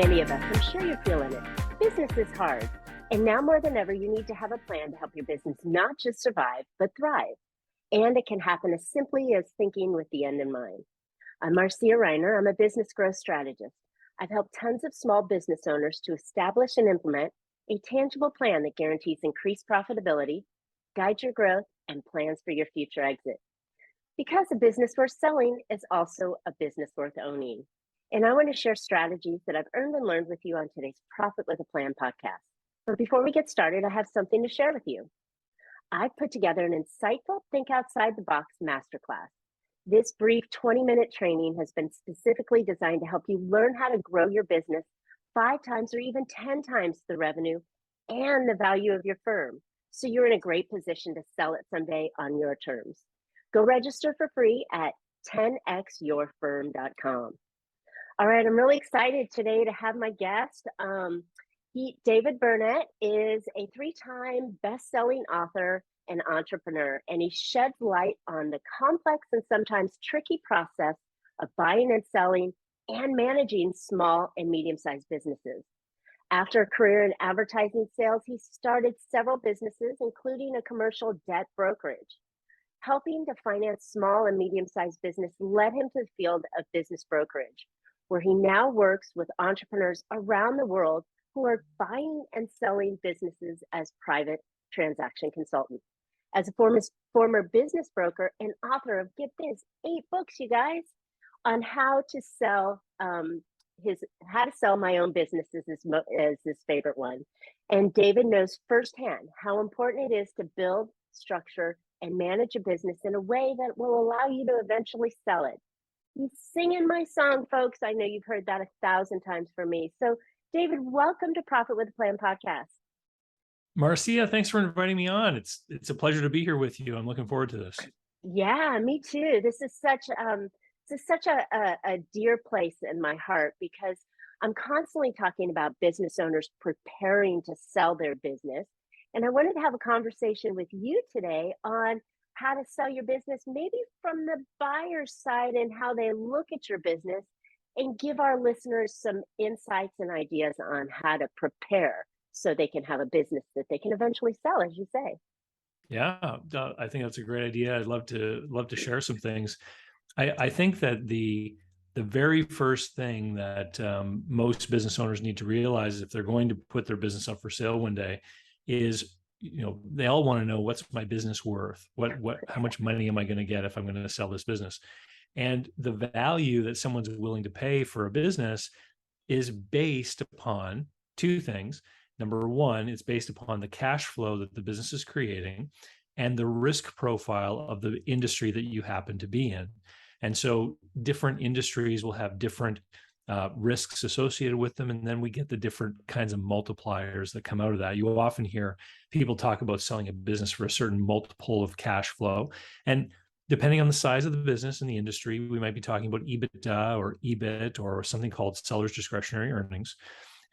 many of us, I'm sure you're feeling it. Business is hard. And now more than ever, you need to have a plan to help your business not just survive, but thrive. And it can happen as simply as thinking with the end in mind. I'm Marcia Reiner. I'm a business growth strategist. I've helped tons of small business owners to establish and implement a tangible plan that guarantees increased profitability, guides your growth, and plans for your future exit. Because a business worth selling is also a business worth owning. And I want to share strategies that I've earned and learned with you on today's Profit with a Plan podcast. But before we get started, I have something to share with you. I've put together an insightful Think Outside the Box masterclass. This brief 20-minute training has been specifically designed to help you learn how to grow your business 5 times or even 10 times the revenue and the value of your firm, so you're in a great position to sell it someday on your terms. Go register for free at 10xyourfirm.com. All right, I'm really excited today to have my guest. David Barnett is a 3-time best-selling author and entrepreneur, and he sheds light on the complex and sometimes tricky process of buying and selling and managing small and medium-sized businesses. After a career in advertising sales, he started several businesses, including a commercial debt brokerage. Helping to finance small and medium-sized business led him to the field of business brokerage, where he now works with entrepreneurs around the world who are buying and selling businesses as private transaction consultants. As a former business broker and author of, get this, 8 books, you guys, on how to sell my own businesses is his favorite one. And David knows firsthand how important it is to build, structure, and manage a business in a way that will allow you to eventually sell it. He's singing my song, folks. I know you've heard that 1,000 times from me. So, David, welcome to Profit with a Plan podcast. Marcia, thanks for inviting me on. It's a pleasure to be here with you. I'm looking forward to this. Yeah, me too. This is such a dear place in my heart because I'm constantly talking about business owners preparing to sell their business. And I wanted to have a conversation with you today on how to sell your business, maybe from the buyer's side and how they look at your business, and give our listeners some insights and ideas on how to prepare so they can have a business that they can eventually sell, as you say. Yeah, I think that's a great idea. I'd love to share some things. I think that the very first thing that most business owners need to realize if they're going to put their business up for sale one day is, they all want to know, what's my business worth? How much money am I going to get if I'm going to sell this business? And the value that someone's willing to pay for a business is based upon 2 things. Number one, it's based upon the cash flow that the business is creating and the risk profile of the industry that you happen to be in. And so different industries will have different risks associated with them. And then we get the different kinds of multipliers that come out of that. You will often hear people talk about selling a business for a certain multiple of cash flow. And depending on the size of the business and the industry, we might be talking about EBITDA or EBIT or something called seller's discretionary earnings.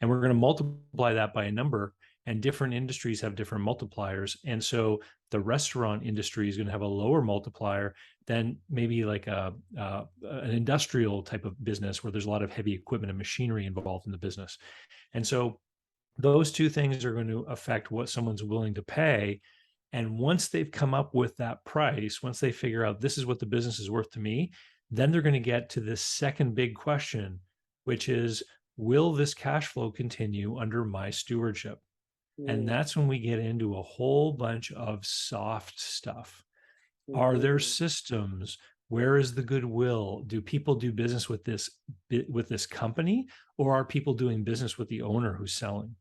And we're going to multiply that by a number, and different industries have different multipliers. And so the restaurant industry is going to have a lower multiplier than maybe like an industrial type of business where there's a lot of heavy equipment and machinery involved in the business. And so those 2 things are going to affect what someone's willing to pay. And once they've come up with that price, once they figure out this is what the business is worth to me, then they're going to get to this second big question, which is, will this cash flow continue under my stewardship? And that's when we get into a whole bunch of soft stuff. Are there systems? Where is the goodwill? Do people do business with this company, or are people doing business with the owner who's selling?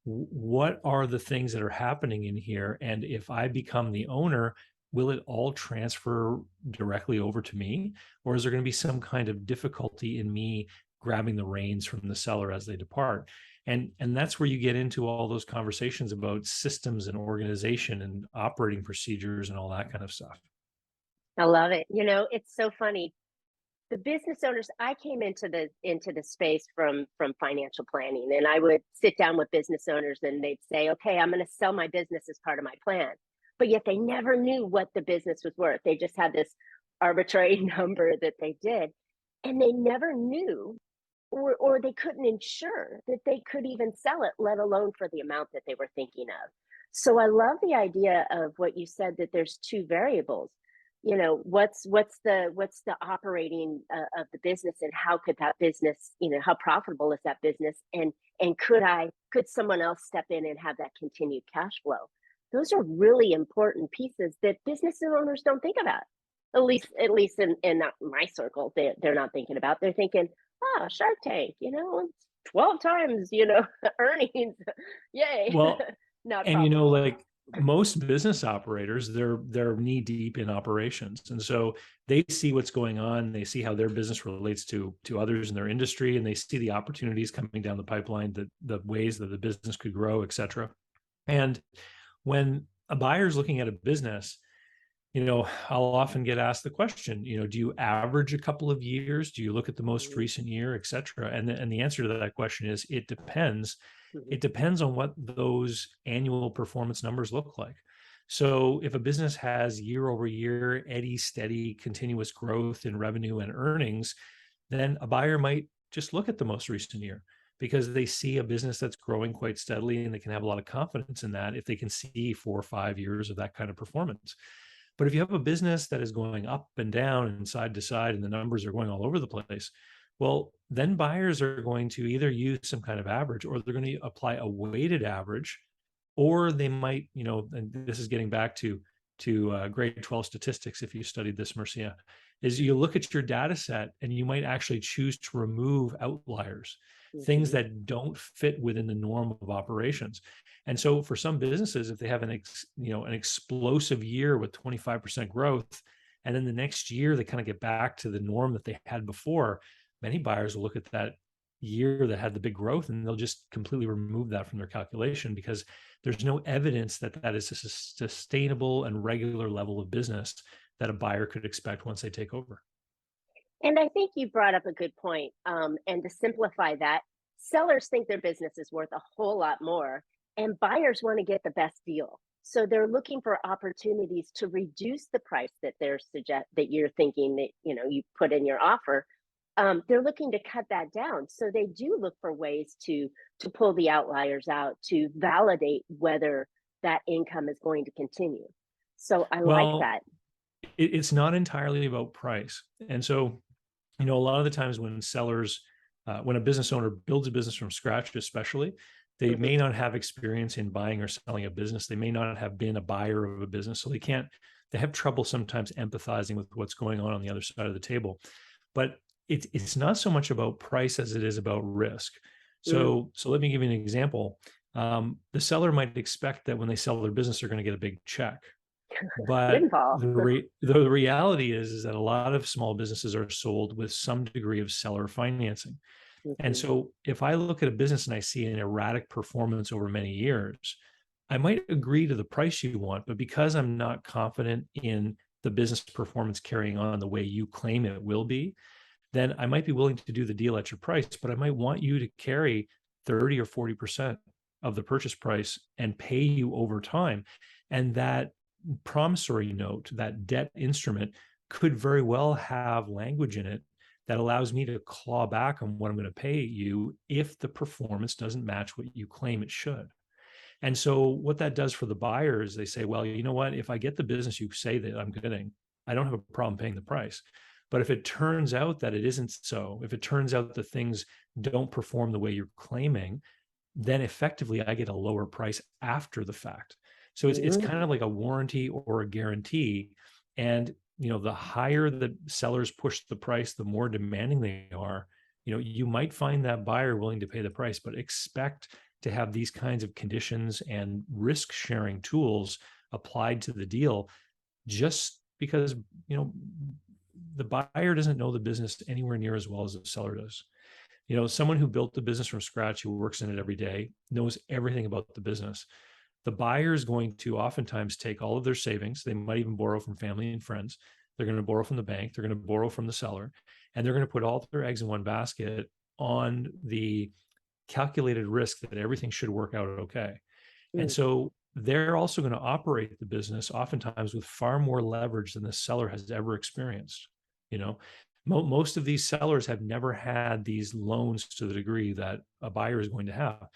What are the things that are happening in here? And if I become the owner, will it all transfer directly over to me? Or is there going to be some kind of difficulty in me grabbing the reins from the seller as they depart? And that's where you get into all those conversations about systems and organization and operating procedures and all that kind of stuff. I love it. It's so funny. The business owners, I came into the space from financial planning, and I would sit down with business owners and they'd say, okay, I'm going to sell my business as part of my plan. But yet they never knew what the business was worth. They just had this arbitrary number that they did. And they never knew or they couldn't ensure that they could even sell it, let alone for the amount that they were thinking of. So I love the idea of what you said, that there's two variables. You know, what's the operating of the business, and how could that business, how profitable is that business, and could someone else step in and have that continued cash flow? Those are really important pieces that business owners don't think about. At least in my circle, they're not thinking about. They're thinking, "Oh, Shark Tank, it's 12 times, earnings. Yay." Well, Not and profitable. like most business operators, they're knee deep in operations, and so they see what's going on. They see how their business relates to others in their industry, and they see the opportunities coming down the pipeline, the ways that the business could grow, et cetera. And when a buyer is looking at a business, I'll often get asked the question, do you average a couple of years? Do you look at the most Mhm, recent year, et cetera? And the answer to that question is it depends. mhm, It depends on what those annual performance numbers look like. So if a business has year over year, steady, continuous growth in revenue and earnings, then a buyer might just look at the most recent year because they see a business that's growing quite steadily and they can have a lot of confidence in that if they can see 4 or 5 years of that kind of performance. But if you have a business that is going up and down and side to side and the numbers are going all over the place, well, then buyers are going to either use some kind of average, or they're going to apply a weighted average, or they might, and this is getting back to grade 12 statistics. If you studied this, Marcia, is you look at your data set and you might actually choose to remove outliers, things mhm. that don't fit within the norm of operations. And so for some businesses, if they have an explosive year with 25% growth, and then the next year they kind of get back to the norm that they had before, many buyers will look at that year that had the big growth and they'll just completely remove that from their calculation because there's no evidence that that is a sustainable and regular level of business that a buyer could expect once they take over. And I think you brought up a good point. And to simplify that, sellers think their business is worth a whole lot more, and buyers want to get the best deal. So they're looking for opportunities to reduce the price that you're thinking that you put in your offer. They're looking to cut that down. So they do look for ways to pull the outliers out, to validate whether that income is going to continue. So I like Well, that. it's not entirely about price. And so, a lot of the times when when a business owner builds a business from scratch, especially, they Mhm, may not have experience in buying or selling a business. They may not have been a buyer of a business. So they have trouble sometimes empathizing with what's going on the other side of the table. But it's not so much about price as it is about risk. mm. So let me give you an example. The seller might expect that when they sell their business, they're going to get a big check. But Windfall. the reality is that a lot of small businesses are sold with some degree of seller financing. And Mhm, so if I look at a business and I see an erratic performance over many years, I might agree to the price you want, but because I'm not confident in the business performance carrying on the way you claim it will be, then I might be willing to do the deal at your price, but I might want you to carry 30 or 40% of the purchase price and pay you over time. And that promissory note, that debt instrument, could very well have language in it that allows me to claw back on what I'm going to pay you if the performance doesn't match what you claim it should. And so what that does for the buyer is they say, well, you know what? If I get the business you say that I'm getting, I don't have a problem paying the price. But if it turns out that it isn't so, if it turns out that things don't perform the way you're claiming, then effectively I get a lower price after the fact. So it's kind of mm. like a warranty or a guarantee. And the higher the sellers push the price, the more demanding they are. You might find that buyer willing to pay the price, but expect to have these kinds of conditions and risk sharing tools applied to the deal just because you know the buyer doesn't know the business anywhere near as well as the seller does. Someone who built the business from scratch, who works in it every day, knows everything about the business. The buyer is going to oftentimes take all of their savings. They might even borrow from family and friends. They're going to borrow from the bank. They're going to borrow from the seller, and they're going to put all their eggs in one basket on the calculated risk that everything should work out okay. And Mm, so they're also going to operate the business oftentimes with far more leverage than the seller has ever experienced. You know, Most of these sellers have never had these loans to the degree that a buyer is going to have.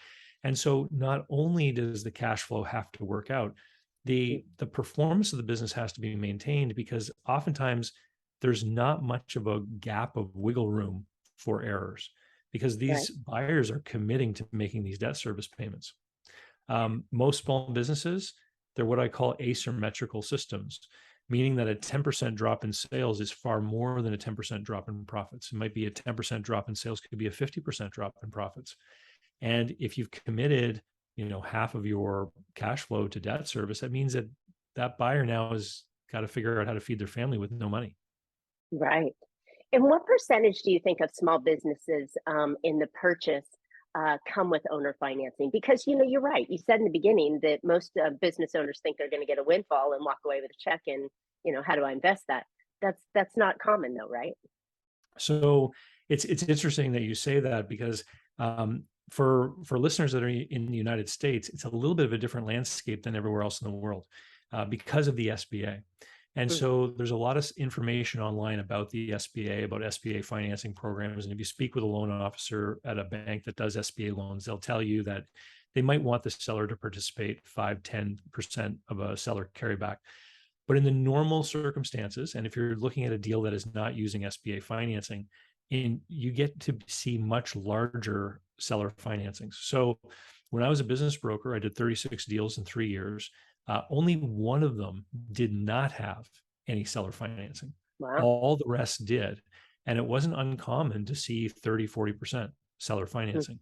And so not only does the cash flow have to work out, the performance of the business has to be maintained, because oftentimes there's not much of a gap of wiggle room for errors, because Right. these buyers are committing to making these debt service payments. Most small businesses, they're what I call asymmetrical systems, meaning that a 10% drop in sales is far more than a 10% drop in profits. It might be a 10% drop in sales, could be a 50% drop in profits. And if you've committed, half of your cash flow to debt service, that means that that buyer now has got to figure out how to feed their family with no money. Right. And what percentage do you think of small businesses in the purchase come with owner financing? Because you're right. You said in the beginning that most business owners think they're going to get a windfall and walk away with a check, and how do I invest that? That's not common though, right? So it's interesting that you say that, because for listeners that are in the United States, it's a little bit of a different landscape than everywhere else in the world, because of the SBA. And Hmm. so there's a lot of information online about the SBA, about SBA financing programs. And if you speak with a loan officer at a bank that does SBA loans, they'll tell you that they might want the seller to participate 5-10% of a seller carryback. But in the normal circumstances, and if you're looking at a deal that is not using SBA financing, you get to see much larger seller financings. So when I was a business broker, I did 36 deals in 3 years. Only one of them did not have any seller financing. Wow. All the rest did. And it wasn't uncommon to see 30-40% seller Mm. financing.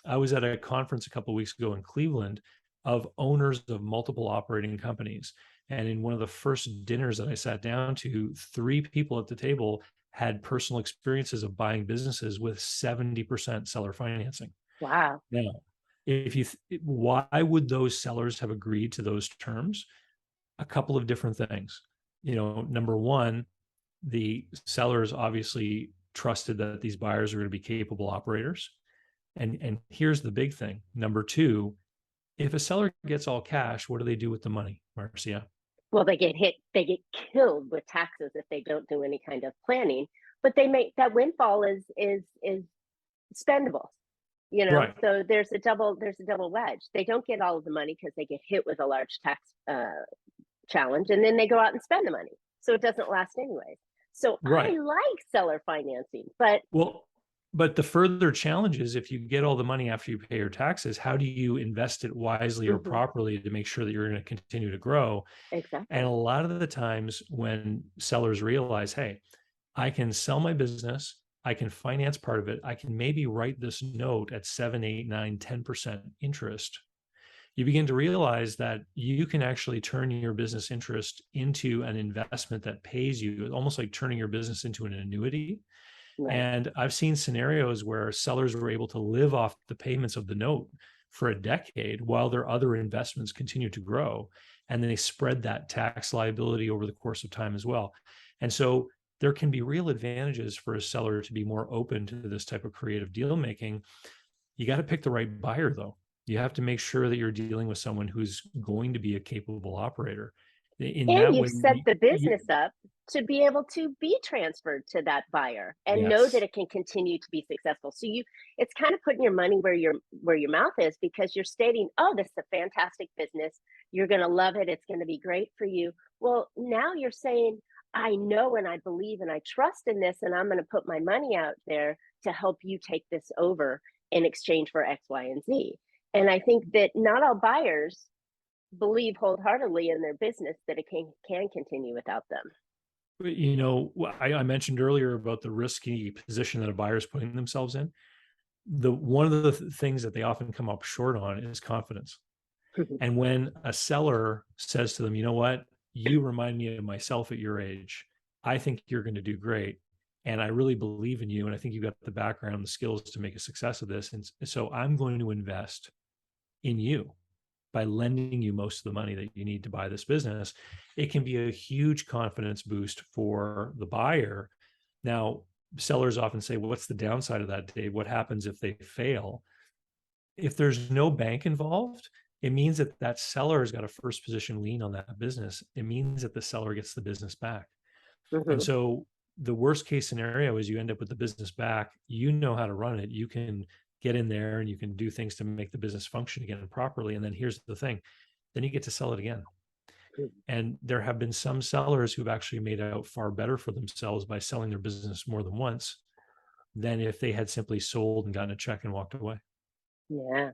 I was at a conference a couple of weeks ago in Cleveland of owners of multiple operating companies. And in one of the first dinners that I sat down to, 3 people at the table had personal experiences of buying businesses with 70% seller financing. Wow. Now, why would those sellers have agreed to those terms? A couple of different things. Number one, the sellers obviously trusted that these buyers are going to be capable operators. And here's the big thing. Number two, if a seller gets all cash, what do they do with the money, Marcia? Well, they get killed with taxes if they don't do any kind of planning. But they make that windfall is spendable. Right. So there's a double wedge. They don't get all of the money because they get hit with a large tax challenge, and then they go out and spend the money, so it doesn't last anyways. So I Right. like seller financing, but Well, but the further challenge is, if you get all the money after you pay your taxes, how do you invest it wisely or mhm, properly to make sure that you're going to continue to grow? And a exactly. lot of the times when sellers realize, hey, I can sell my business, I can finance part of it, I can maybe write this note at 7, 8, 9, 10% interest, you begin to realize that you can actually turn your business interest into an investment that pays you, almost like turning your business into an annuity. Right. And I've seen scenarios where sellers were able to live off the payments of the note for a decade while their other investments continue to grow. And then they spread that tax liability over the course of time as well. And so there can be real advantages for a seller to be more open to this type of creative deal making. You got to pick the right buyer, though. You have to make sure that you're dealing with someone who's going to be a capable operator. In And that you've way, set the business up to be able to be transferred to that buyer and know that yes, it can continue to be successful. So it's kind of putting your money where your mouth is, because you're stating, "Oh, this is a fantastic business. You're going to love it. It's going to be great for you." Well, now you're saying, "I know and I believe and I trust in this, and I'm going to put my money out there to help you take this over in exchange for X, Y, and Z." And I think that not all buyers believe wholeheartedly in their business that it can continue without them. I mentioned earlier about the risky position that a buyer is putting themselves in. One of the things that they often come up short on is confidence. And when a seller says to them, you know what, you remind me of myself at your age. I think you're going to do great. And I really believe in you. And I think you've got the background, the skills to make a success of this. And so I'm going to invest in you by lending you most of the money that you need to buy this business. It can be a huge confidence boost for the buyer. Now, sellers often say, well, what's the downside of that, Dave? What happens if they fail? If there's no bank involved, it means that that seller has got a first position lien on that business. It means that the seller gets the business back. And Mhm. so the worst case scenario is you end up with the business back. You know how to run it. You can get in there and you can do things to make the business function again properly. And then here's the thing, then you get to sell it again. And there have been some sellers who've actually made out far better for themselves by selling their business more than once than if they had simply sold and gotten a check and walked away. Yeah.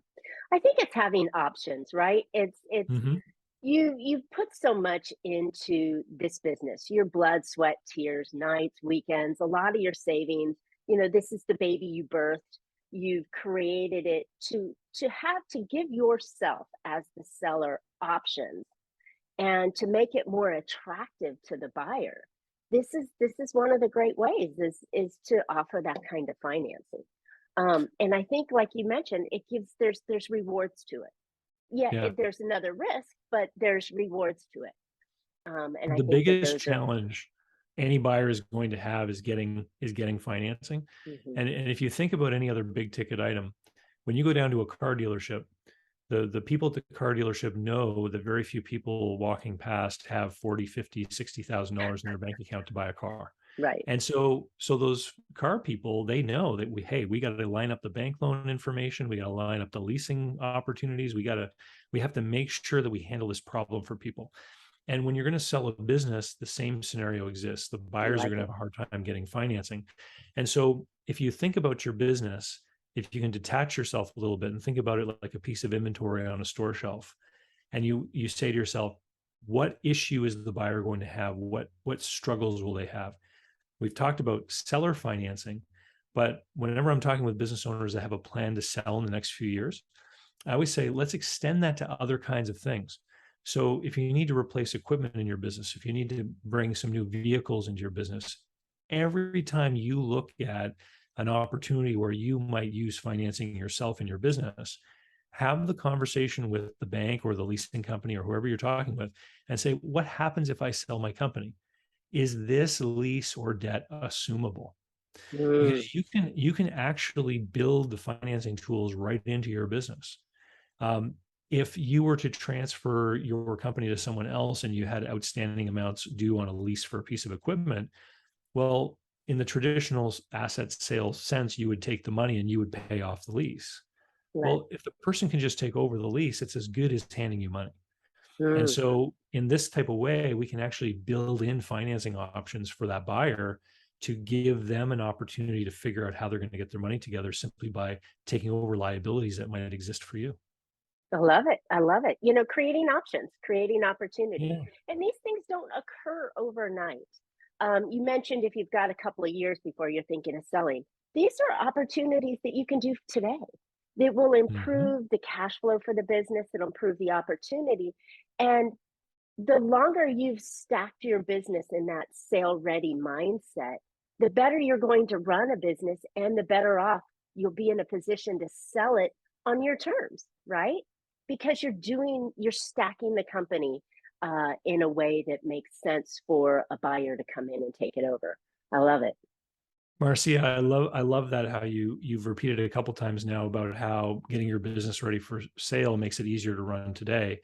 I think it's having options, right? It's Hmm. you've put so much into this business, your blood, sweat, tears, nights, weekends, a lot of your savings. This is the baby you birthed. You've created it to have to give yourself as the seller options and to make it more attractive to the buyer. This is one of the great ways is to offer that kind of financing. And I think, like you mentioned, it gives there's rewards to it. Yeah, Yeah. there's another risk, but there's rewards to it. And I The think that biggest those are. challenge any buyer is going to have is getting financing. Mhm. And if you think about any other big ticket item, when you go down to a car dealership, the people at the car dealership know that very few people walking past have 40, 50, $60,000 in their bank account to buy a car. Right. And so those car people, they know that we got to line up the bank loan information, we got to line up the leasing opportunities, we have to make sure that we handle this problem for people. And when you're going to sell a business, the same scenario exists. The I buyers are like going to it. have a hard time getting financing. And so if you think about your business, if you can detach yourself a little bit and think about it like a piece of inventory on a store shelf, and you say to yourself, what issue is the buyer going to have? What struggles will they have? We've talked about seller financing, but whenever I'm talking with business owners that have a plan to sell in the next few years, I always say, let's extend that to other kinds of things. So if you need to replace equipment in your business, if you need to bring some new vehicles into your business, every time you look at an opportunity where you might use financing yourself in your business, have the conversation with the bank or the leasing company or whoever you're talking with and say, what happens if I sell my company? Is this lease or debt assumable? Mm, Because you can actually build the financing tools right into your business. Um, if you were to transfer your company to someone else and you had outstanding amounts due on a lease for a piece of equipment, well, in the traditional asset sales sense, you would take the money and you would pay off the lease. right. Well, if the person can just take over the lease, it's as good as handing you money. And Mm. so, in this type of way, we can actually build in financing options for that buyer to give them an opportunity to figure out how they're going to get their money together simply by taking over liabilities that might exist for you. I love it. I love it. Creating options, creating opportunity. Yeah. And these things don't occur overnight. You mentioned if you've got a couple of years before you're thinking of selling, these are opportunities that you can do today that will Hmm. improve the cash flow for the business, it'll improve the opportunity. And the longer you've stacked your business in that sale ready mindset, the better you're going to run a business and the better off you'll be in a position to sell it on your terms, right? Because you're stacking the company in a way that makes sense for a buyer to come in and take it over. I love it. Marcia, I love that how you've repeated it a couple times now about how getting your business ready for sale makes it easier to run today.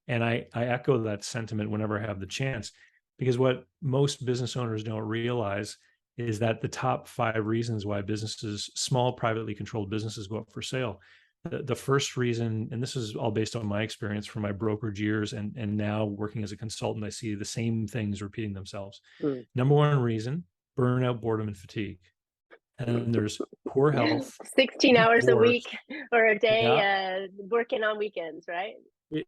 And I echo that sentiment whenever I have the chance, because what most business owners don't realize is that the top 5 reasons why businesses, small privately controlled businesses, go up for sale. The first reason, and this is all based on my experience from my brokerage years and now working as a consultant, I see the same things repeating themselves. Mm. Number one reason, burnout, boredom, and fatigue. And then there's poor health, 16 hours a week divorce. or a day Yeah, working on weekends, right?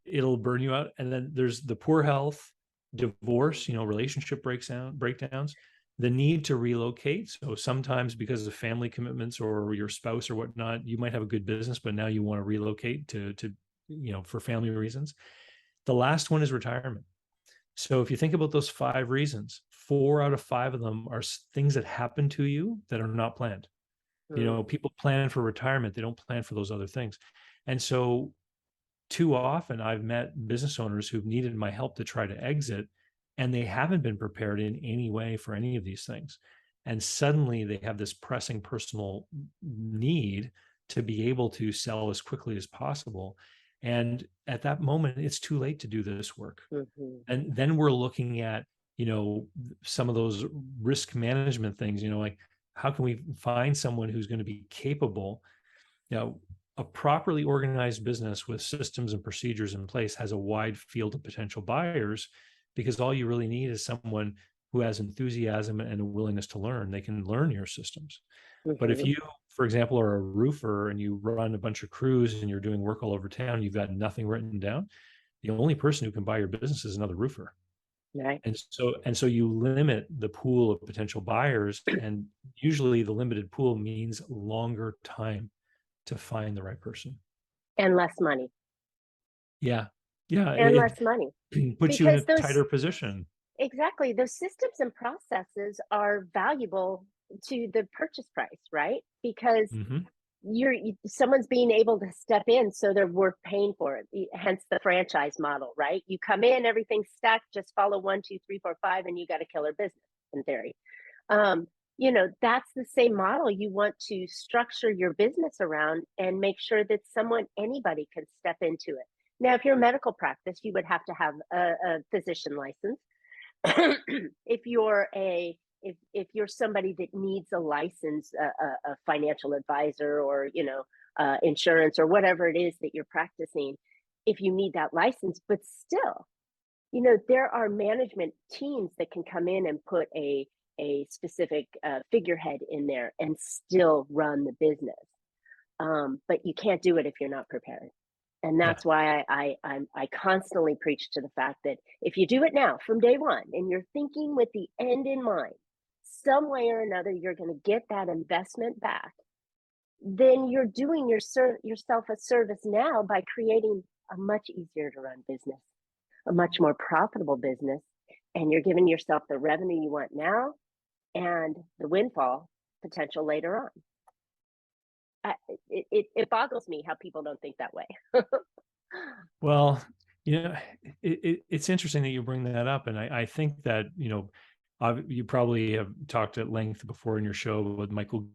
it'll burn you out. And then there's the poor health, divorce, relationship breakdowns, the need to relocate. So sometimes because of family commitments or your spouse or whatnot, you might have a good business, but now you want to relocate for family reasons. The last one is retirement. So if you think about those 5 reasons, 4 out of 5 of them are things that happen to you that are not planned. Mm. People plan for retirement, they don't plan for those other things. And so too often I've met business owners who've needed my help to try to exit, and they haven't been prepared in any way for any of these things. And suddenly they have this pressing personal need to be able to sell as quickly as possible. And at that moment, it's too late to do this work. Mhm. And then we're looking at, some of those risk management things, like how can we find someone who's going to be capable? A properly organized business with systems and procedures in place has a wide field of potential buyers, because all you really need is someone who has enthusiasm and a willingness to learn. They can learn your systems. But if Hmm. you, for example, are a roofer and you run a bunch of crews and you're doing work all over town, you've got nothing written down, the only person who can buy your business is another roofer. Right. And so you limit the pool of potential buyers, and usually the limited pool means longer time to find the right person. And less money. Yeah. Yeah. And It, less money. it puts you in a Because those tighter position. exactly, those systems and processes are valuable to the purchase price, right? Because Hmm. someone's being able to step in, so they're worth paying for it. Hence the franchise model, right? You come in, everything's stacked, just follow 1, 2, 3, 4, 5, and you got a killer business in theory. um, that's the same model you want to structure your business around, and make sure that anybody can step into it. Now, if you're a medical practice, you would have to have a physician license. if you're a if you're somebody that needs a license, a financial advisor, or insurance, or whatever it is that you're practicing, if you need that license. But still, there are management teams that can come in and put a specific figurehead in there and still run the business. But you can't do it if you're not prepared. And Yeah. that's why I constantly preach to the fact that if you do it now from day one, and you're thinking with the end in mind, some way or another you're going to get that investment back, then you're doing yourself a service now by creating a much easier to run business, a much more profitable business, and you're giving yourself the revenue you want now and the windfall potential later on. It boggles me how people don't think that way. Well, it's interesting that you bring that up. And I think that, you probably have talked at length before in your show with Michael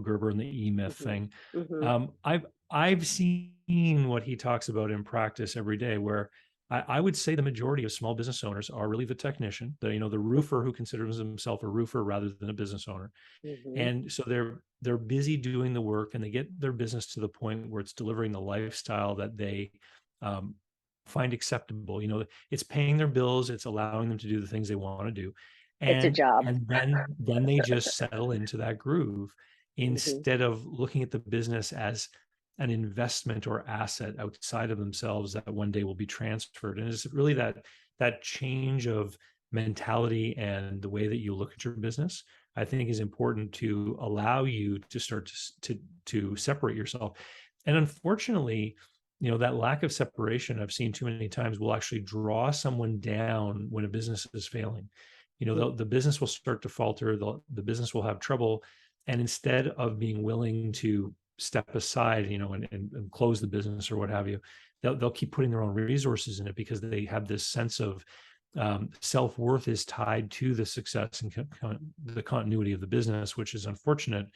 Gerber and the E-Myth Hmm. thing. Hmm. I've seen what he talks about in practice every day, where I would say the majority of small business owners are really the technician, the roofer who considers himself a roofer rather than a business owner. Hmm. And so they're busy doing the work, and they get their business to the point where it's delivering the lifestyle that they um, find acceptable. It's paying their bills, it's allowing them to do the things they want to do, It's a and job. and then they just settle into that groove, Hmm. instead of looking at the business as an investment or asset outside of themselves that one day will be transferred. And it's really that change of mentality and the way that you look at your business, I think, is important to allow you to start to separate yourself. And unfortunately, that lack of separation I've seen too many times will actually draw someone down when a business is failing. The business will start to falter, the business will have trouble, and instead of being willing to step aside, and close the business or what have you, they'll keep putting their own resources in it, because they have this sense of self-worth is tied to the success and the continuity of the business, which is unfortunate.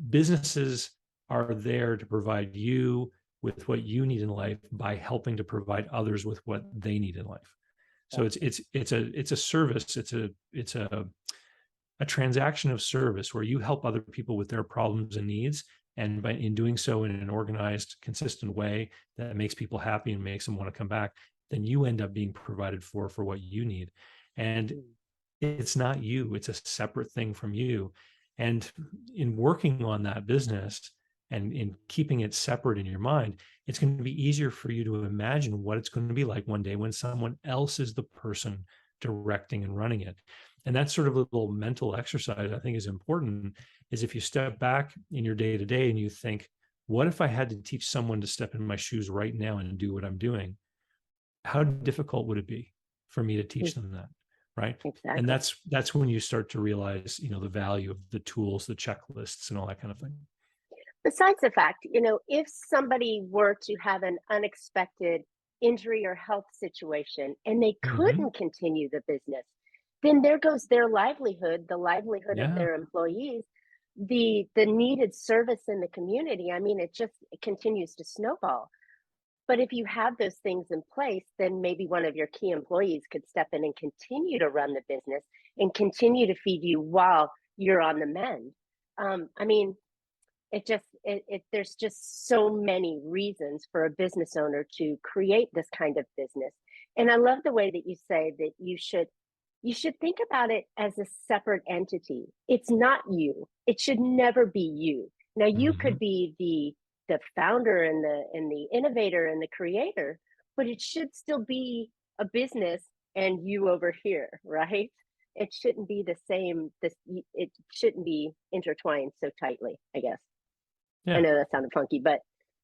Businesses are there to provide you with what you need in life by helping to provide others with what they need in life. So it's a service. It's a transaction of service where you help other people with their problems and needs, and in doing so in an organized, consistent way that makes people happy and makes them want to come back, then you end up being provided for what you need. And it's not you, it's a separate thing from you. And in working on that business and in keeping it separate in your mind, it's going to be easier for you to imagine what it's going to be like one day when someone else is the person directing and running it. And that sort of little mental exercise, I think, is important. Is if you step back in your day to day and you think, what if I had to teach someone to step in my shoes right now and do what I'm doing? How difficult would it be for me to teach them that? Right. And Exactly. that's when you start to realize, the value of the tools, the checklists, and all that kind of thing. Besides the fact, if somebody were to have an unexpected injury or health situation and they Hmm. couldn't continue the business, then there goes their livelihood, the livelihood of Yeah. their employees, the needed service in the community. I mean, it continues to snowball. But if you have those things in place, then maybe one of your key employees could step in and continue to run the business and continue to feed you while you're on the mend. I mean, there's just so many reasons for a business owner to create this kind of business. And I love the way that you say that you should think about it as a separate entity. It's not you. It should never be you. Now you could Mhm. be the founder and the innovator and the creator, but it should still be a business and you over here, right? It shouldn't be the same. It shouldn't be intertwined so tightly, I guess. I Yeah. know that sounded funky, but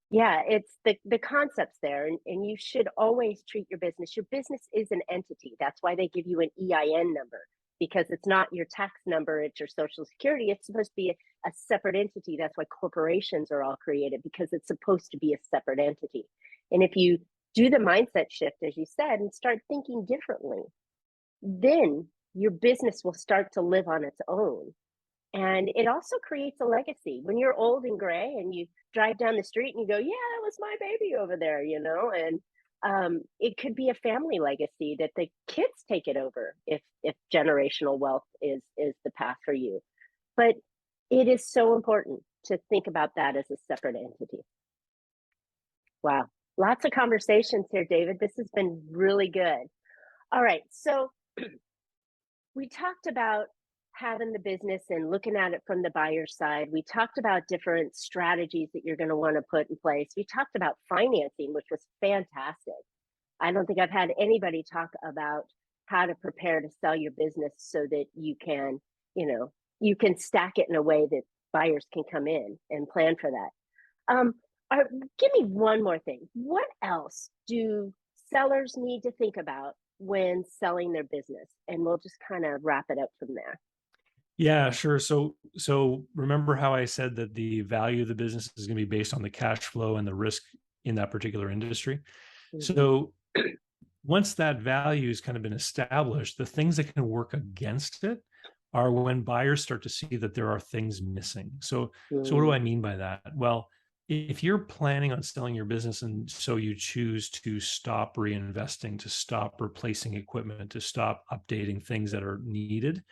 yeah, it's the concepts there, and you should always treat your business. Your business is an entity. That's why they give you an EIN number, because it's not your tax number, it's your social security. It's supposed to be a separate entity. That's why corporations are all created, because it's supposed to be a separate entity. And if you do the mindset shift, as you said, and start thinking differently, then your business will start to live on its own, and it also creates a legacy. When you're old and gray and you drive down the street and you go, yeah, that was my baby over there, and it could be a family legacy that the kids take it over if generational wealth is the path for you. But it is so important to think about that as a separate entity. Wow. Lots of conversations here, David. This has been really good. All right. So we talked about having the business and looking at it from the buyer side. We talked about different strategies that you're going to want to put in place. We talked about financing, which was fantastic. I don't think I've had anybody talk about how to prepare to sell your business so that you know, you can stack it in a way that buyers can come in and plan for that. Give me one more thing. What else do sellers need to think about when selling their business? And we'll just kind of wrap it up from there. Yeah, sure. So remember how I said that the value of the business is going to be based on the cash flow and the risk in that particular industry. Mhm. So once that value has kind of been established, the things that can work against it are when buyers start to see that there are things missing. So what do Mm, I mean by that? Well, if you're planning on selling your business and so you choose to stop reinvesting, to stop replacing equipment, to stop updating things that are needed,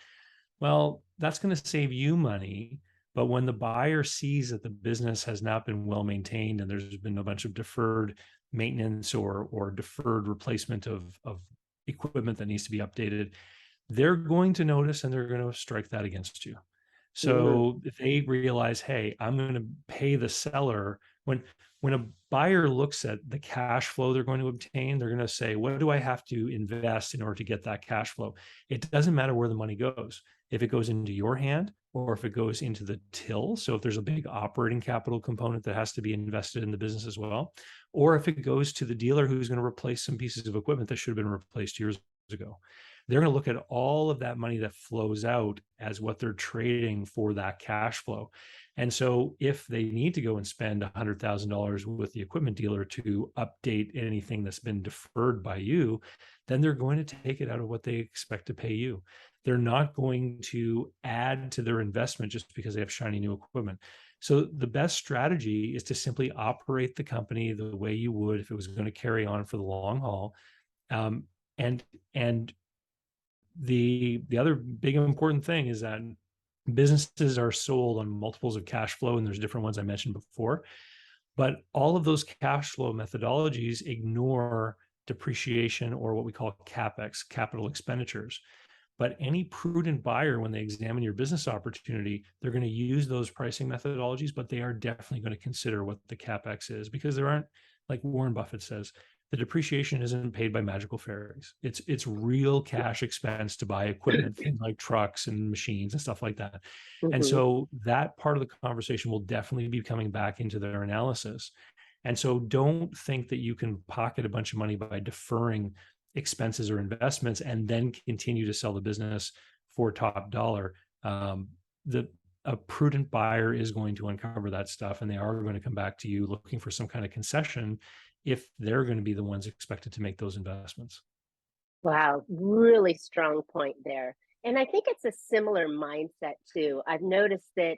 well, that's going to save you money. But when the buyer sees that the business has not been well maintained and there's been a bunch of deferred maintenance or deferred replacement of equipment that needs to be updated, they're going to notice and they're going to strike that against you. mm, So if they realize, hey, I'm going to pay the seller when a buyer looks at the cash flow they're going to obtain, they're going to say, what do I have to invest in order to get that cash flow? It doesn't matter where the money goes. If it goes into your hand or if it goes into the till. So if there's a big operating capital component that has to be invested in the business as well, or if it goes to the dealer who's going to replace some pieces of equipment that should have been replaced years ago. They're going to look at all of that money that flows out as what they're trading for that cash flow. And so if they need to go and spend $100,000 with the equipment dealer to update anything that's been deferred by you, then they're going to take it out of what they expect to pay you. They're not going to add to their investment just because they have shiny new equipment. So the best strategy is to simply operate the company the way you would if it was going to carry on for the long haul. Um, and the other big important thing is that businesses are sold on multiples of cash flow, and there's different ones I mentioned before, but all of those cash flow methodologies ignore depreciation or what we call capex, capital expenditures. But any prudent buyer, when they examine your business opportunity, they're going to use those pricing methodologies, but they are definitely going to consider what the capex is, because there aren't, like Warren Buffett says, the depreciation isn't paid by magical fairies. It's real cash expense to buy equipment, things like trucks and machines and stuff like that. And mhm. so that part of the conversation will definitely be coming back into their analysis. And so don't think that you can pocket a bunch of money by deferring expenses or investments and then continue to sell the business for top dollar. The A prudent buyer is going to uncover that stuff, and they are going to come back to you looking for some kind of concession if they're going to be the ones expected to make those investments. Wow, really strong point there. And I think it's a similar mindset too. I've noticed that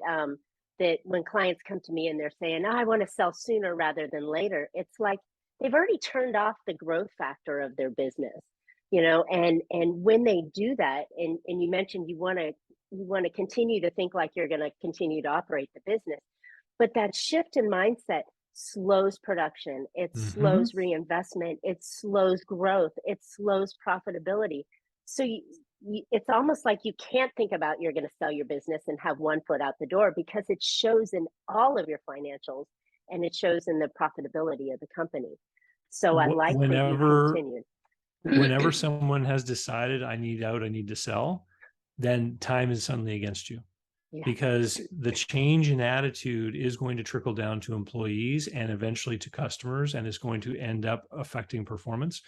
when clients come to me and they're saying, "Oh, I want to sell sooner rather than later," it's like they've already turned off the growth factor of their business, and when they do that, and you mentioned you want to continue to think like you're going to continue to operate the business, but that shift in mindset slows production, it Hmm. slows reinvestment, it slows growth, it slows profitability. So it's almost like you can't think about you're going to sell your business and have one foot out the door, because it shows in all of your financials and it shows in the profitability of the company. So I like that you Whenever continued. whenever someone has decided I need out, I need to sell, then time is suddenly against you, Yes. because the change in attitude is going to trickle down to employees and eventually to customers, and it's going to end up affecting performance.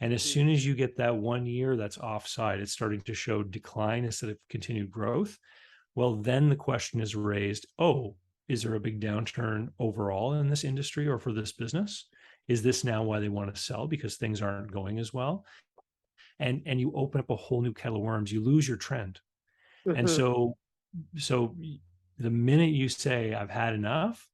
And as Mhm. soon as you get that 1 year that's offside, it's starting to show decline instead of continued growth. Well, then the question is raised, oh, is there a big downturn overall in this industry or for this business? Is this now why they want to sell, because things aren't going as well? And you open up a whole new kettle of worms. You lose your trend. And Mhm. so the minute you say I've had enough,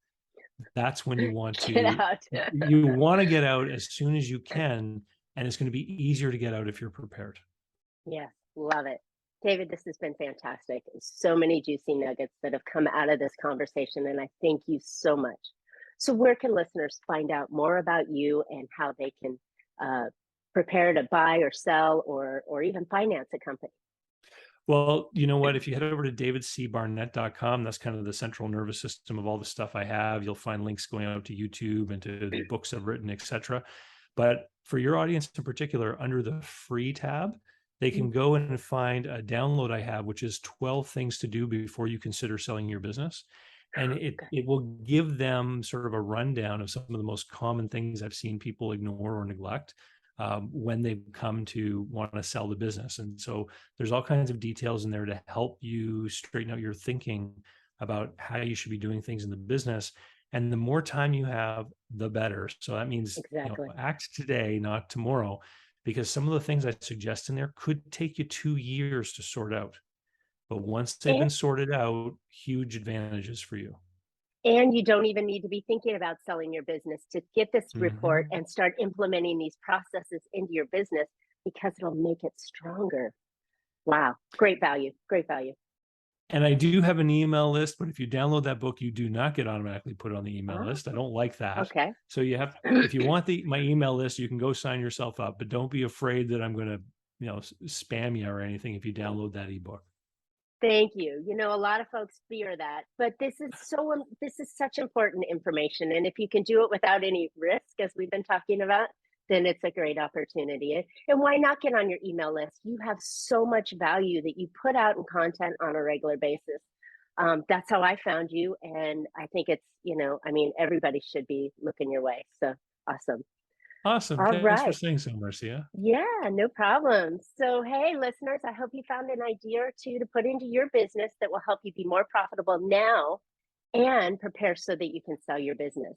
that's when Get out. you want to get out as soon as you can, and it's going to be easier to get out if you're prepared. Yes, love it. David, this has been fantastic. So many juicy nuggets that have come out of this conversation, and I thank you so much. So, where can listeners find out more about you and how they can uh, prepare to buy or sell or even finance a company? Well, you know what? If you head over to davidcbarnett.com, that's kind of the central nervous system of all the stuff I have. You'll find links going out to YouTube and to the books I've written, etc. But for your audience in particular, under the free tab, they can go and find a download I have, which is 12 things to do before you consider selling your business. And it will give them sort of a rundown of some of the most common things I've seen people ignore or neglect when they come to want to sell the business. And so there's all kinds of details in there to help you straighten out your thinking about how you should be doing things in the business. And the more time you have, the better. So that means, Exactly. act today, not tomorrow, because some of the things I suggest in there could take you 2 years to sort out. But once they've And, been sorted out, huge advantages for you. and you don't even need to be thinking about selling your business to get this report Mhm. and start implementing these processes into your business, because it'll make it stronger. Wow. Great value. Great value. And I do have an email list, but if you download that book, you do not get automatically put on the email Oh, list. I don't like that. okay. So you have, if you want my email list, you can go sign yourself up, but don't be afraid that I'm going to, spam you or anything if you download that ebook. Thank you. A lot of folks fear that, but this is such important information, and if you can do it without any risk, as we've been talking about, then it's a great opportunity. And why not get on your email list? You have so much value that you put out in content on a regular basis. That's how I found you, and I think I mean, everybody should be looking your way. So awesome. Awesome. All Thanks for right. saying so, Marcia. Yeah, no problem. So, hey, listeners, I hope you found an idea or two to put into your business that will help you be more profitable now and prepare so that you can sell your business.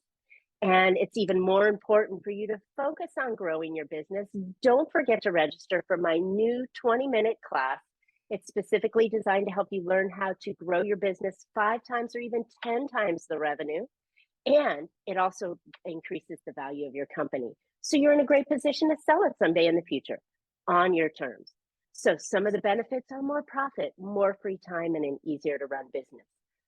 And it's even more important for you to focus on growing your business. Don't forget to register for my new 20-minute class. It's specifically designed to help you learn how to grow your business 5 times or even 10 times the revenue. And it also increases the value of your company. So you're in a great position to sell it someday in the future on your terms. So some of the benefits are more profit, more free time, and an easier to run business.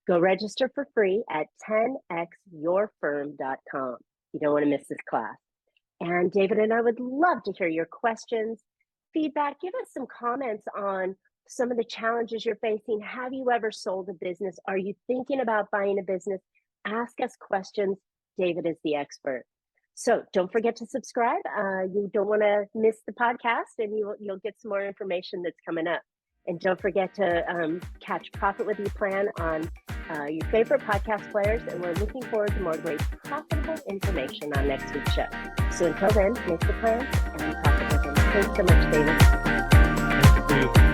Go register for free at 10xyourfirm.com. You don't want to miss this class. And David and I would love to hear your questions, feedback. Give us some comments on some of the challenges you're facing. Have you ever sold a business? Are you thinking about buying a business? Ask us questions. David is the expert. So don't forget to subscribe. You don't want to miss the podcast, and you'll get some more information that's coming up. And don't forget to catch Profit With Your Plan on your favorite podcast players. And we're looking forward to more great profitable information on next week's show. So until then, make the plans and be profitable. Thanks so much, David. Thank you.